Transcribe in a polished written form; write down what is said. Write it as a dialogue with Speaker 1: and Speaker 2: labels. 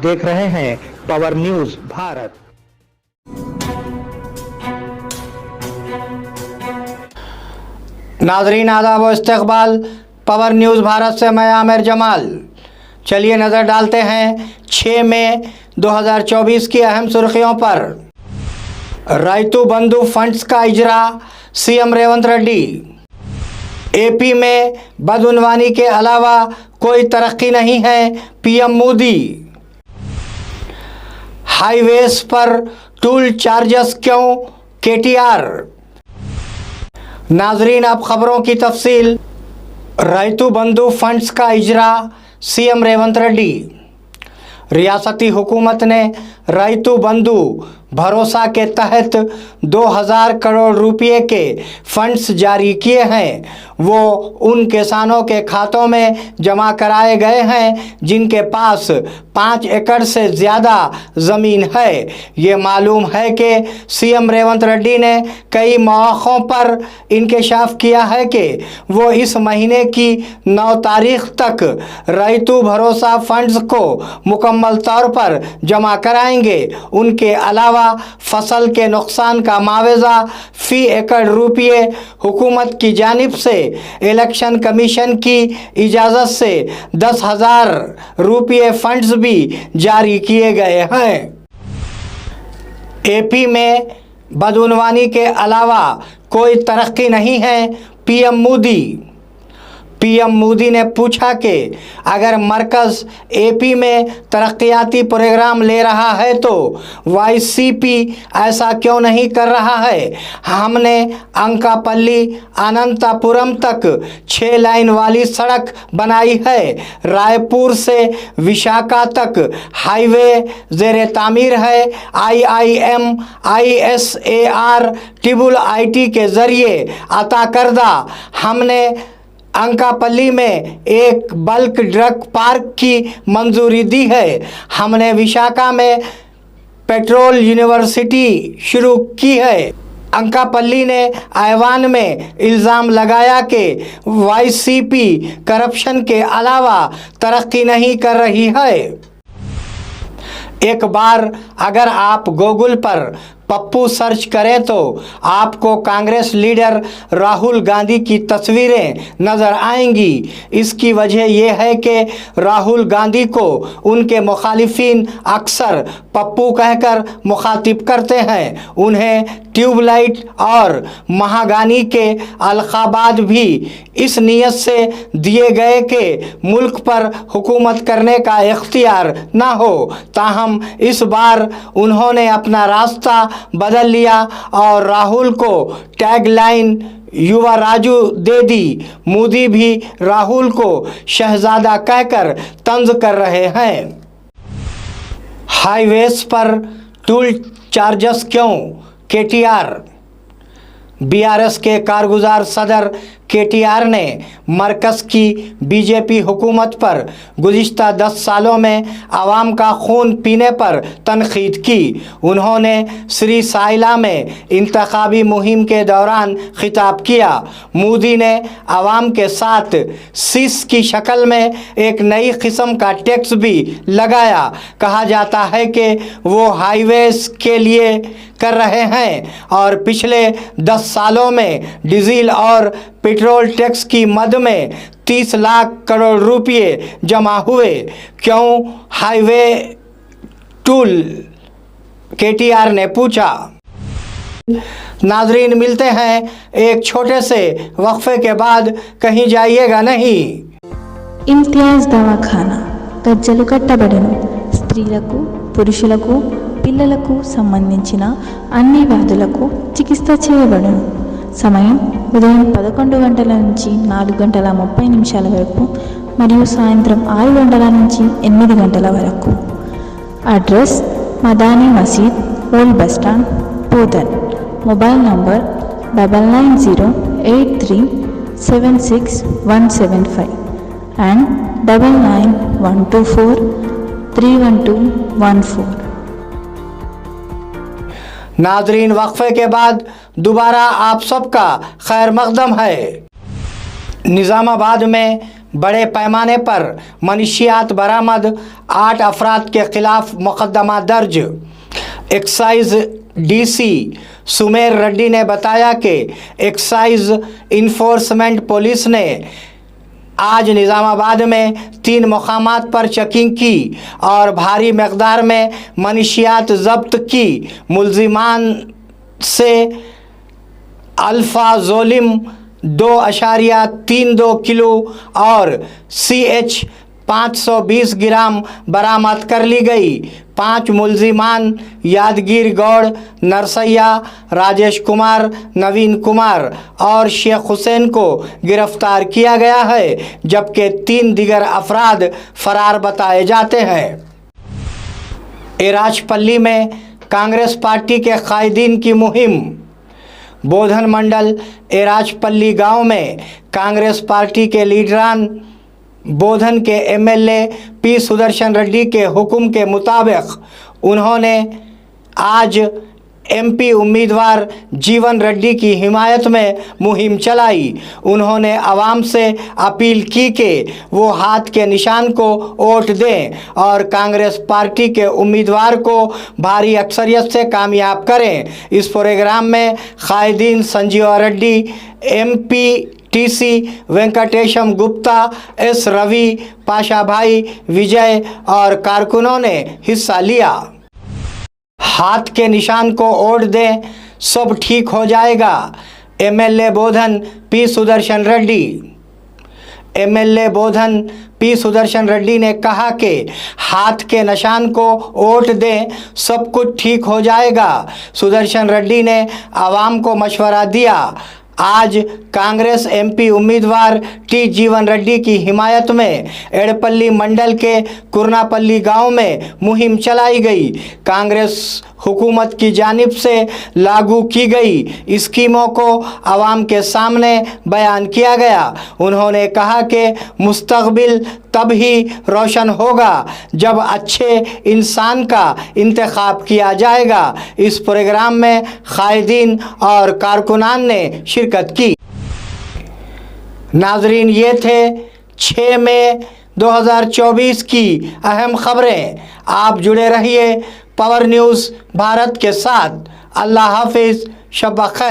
Speaker 1: देख रहे हैं पावर न्यूज भारत।
Speaker 2: नाजरीन आदाब व इस्तकबाल, पावर न्यूज़ भारत से मैं आमिर जमाल। चलिए नज़र डालते हैं 6 मई 2024 की अहम सुर्खियों पर। रैतु बंधु फंड्स का इजरा, सीएम रेवंत रेड्डी। एपी में बदउनवानी के अलावा कोई तरक्की नहीं है, पीएम मोदी। हाईवेज पर टोल चार्जेस क्यों, केटीआर। नाजरीन अब खबरों की तफसील। रैतु बंधु फंड्स का इजरा, सीएम रेवंत रेड्डी। रियासती हुकूमत ने रैतु बंधु भरोसा के तहत 2000 करोड़ रुपए के फंड्स जारी किए हैं। वो उन किसानों के खातों में जमा कराए गए हैं जिनके पास 5 एकड़ से ज़्यादा ज़मीन है। ये मालूम है कि सीएम रेवंत रेड्डी ने कई मौक़ों पर इंकशाफ किया है कि वो इस महीने की 9 तारीख तक रैतु भरोसा फंड्स को मुकम्मल तौर पर जमा कराएंगे। उनके अलावा फसल के नुकसान का मुआवजा फी एकड़ रुपये हुकूमत की जानिब से इलेक्शन कमीशन की इजाज़त से 10,000 रुपये फंड्स भी जारी किए गए हैं। एपी में बदउनवानी के अलावा कोई तरक्की नहीं है, पीएम मोदी। पीएम मोदी ने पूछा कि अगर मरकज़ एपी में तरक्याती प्रोग्राम ले रहा है तो वाईसीपी ऐसा क्यों नहीं कर रहा है। हमने अंकापल्ली अनंतपुरम तक 6 लाइन वाली सड़क बनाई है। रायपुर से विशाखा तक हाईवे ज़ेरे तामीर है। IIM ISAR ट्रिबल IT के ज़रिए अता करदा हमने अंकापल्ली में एक बल्क ड्रग पार्क की मंजूरी दी है। हमने विशाखा में पेट्रोल यूनिवर्सिटी शुरू की है। अंकापल्ली ने ऐवान में इल्ज़ाम लगाया कि वाईसीपी करप्शन के अलावा तरक्की नहीं कर रही है। एक बार अगर आप गूगल पर पप्पू सर्च करें तो आपको कांग्रेस लीडर राहुल गांधी की तस्वीरें नज़र आएंगी। इसकी वजह यह है कि राहुल गांधी को उनके मुखालिफिन अक्सर पप्पू कहकर मुखातिब करते हैं। उन्हें ट्यूबलाइट और महागानी के अलक़ाबात भी इस नीयत से दिए गए कि मुल्क पर हुकूमत करने का इख्तियार ना हो। ताहम इस बार उन्होंने अपना रास्ता बदल लिया और राहुल को टैगलाइन युवा राजू दे दी। मोदी भी राहुल को शहजादा कहकर तंज कर रहे हैं। हाईवेज पर टोल चार्जेस क्यों, केटीआर। बीआरएस के कारगुजार सदर केटीआर ने मरकज़ की बीजेपी हुकूमत पर गुज़िश्ता 10 सालों में आवाम का खून पीने पर तनक़ीद की। उन्होंने श्री साइला में इंतखाबी मुहिम के दौरान खिताब किया। मोदी ने आवाम के साथ सीस की शक्ल में एक नई किस्म का टैक्स भी लगाया। कहा जाता है कि वो हाईवेज के लिए कर रहे हैं और पिछले 10 सालों में डीजल और पेट्रोल टैक्स की मद में 30 लाख करोड़ रुपये जमा हुए। क्यों हाईवे टोल, केटीआर ने पूछा। नाजरीन मिलते हैं एक छोटे से वक्फे के बाद, कहीं जाइएगा नहीं।
Speaker 3: इम्तियाज दवाखाना గజ్జలు కట్టబడెను। స్త్రీలకు పురుషులకు పిల్లలకు సంబంధించిన అన్ని వ్యాధులకు చికిత్స చేయబడును। సమయం ఉదయం 11 గంటల నుంచి 4 గంటల 30 నిమిషాల వరకు మరియు సాయంత్రం 6 గంటల నుంచి 8 గంటల వరకు। అడ్రస్ మదానీ మసీద్, old bus stand, Pothan. Mobile number 9908376175 and 9912431214।
Speaker 2: नाजरीन वक्फे के बाद दोबारा आप सबका खैर मकदम है। निज़ामाबाद में बड़े पैमाने पर मनशियात बरामद, 8 अफराद के खिलाफ मुकदमा दर्ज। एक्साइज डीसी सुमेर रेड्डी ने बताया कि एक्साइज इन्फोर्समेंट पुलिस ने आज निज़ामाबाद में 3 मुकामात पर चेकिंग की और भारी मकदार में मनशियात जब्त की। मुलजिमान से अल्फाजोलिम 2.32 किलो और CH 520 ग्राम बरामद कर ली गई। 5 मुलजिमान यादगीर गौड़, नरसैया, राजेश कुमार, नवीन कुमार और शेख हुसैन को गिरफ्तार किया गया है, जबकि 3 दीगर अफराद फरार बताए जाते हैं। एराजपल्ली में कांग्रेस पार्टी के कायदीन की मुहिम। बोधन मंडल एराजपल्ली गांव में कांग्रेस पार्टी के लीडरान बोधन के MLA P सुदर्शन रेड्डी के हुक्म के मुताबिक उन्होंने आज MP उम्मीदवार जीवन रेड्डी की हिमायत में मुहिम चलाई। उन्होंने आवाम से अपील की कि वो हाथ के निशान को वोट दें और कांग्रेस पार्टी के उम्मीदवार को भारी अक्सरियत से कामयाब करें। इस प्रोग्राम में कायदीन Sanjeeva Reddy, MP TC Venkatesham Gupta, S Ravi, Pasha भाई, विजय और कारकुनों ने हिस्सा लिया। हाथ के निशान को वोट दें, सब ठीक हो जाएगा। MLA बोधन P सुदर्शन रेड्डी। MLA बोधन P सुदर्शन रेड्डी ने कहा कि हाथ के निशान को वोट दें, सब कुछ ठीक हो जाएगा। सुदर्शन रेड्डी ने आवाम को मशवरा दिया। आज कांग्रेस MP उम्मीदवार T जीवन रेड्डी की हिमायत में एड़पल्ली मंडल के कुरनापल्ली गांव में मुहिम चलाई गई। कांग्रेस हुकूमत की जानिब से लागू की गई स्कीमों को आवाम के सामने बयान किया गया। उन्होंने कहा कि मुस्तकबिल तब ही रोशन होगा जब अच्छे इंसान का इंतखाब किया जाएगा। इस प्रोग्राम में कायदीन और कारकुनान ने शिरकत की। नाजरीन, ये थे 6 मई 2024 की अहम खबरें। आप जुड़े रहिए पावर न्यूज़ भारत के साथ। अल्लाह हाफिज़, शब ख़ैर।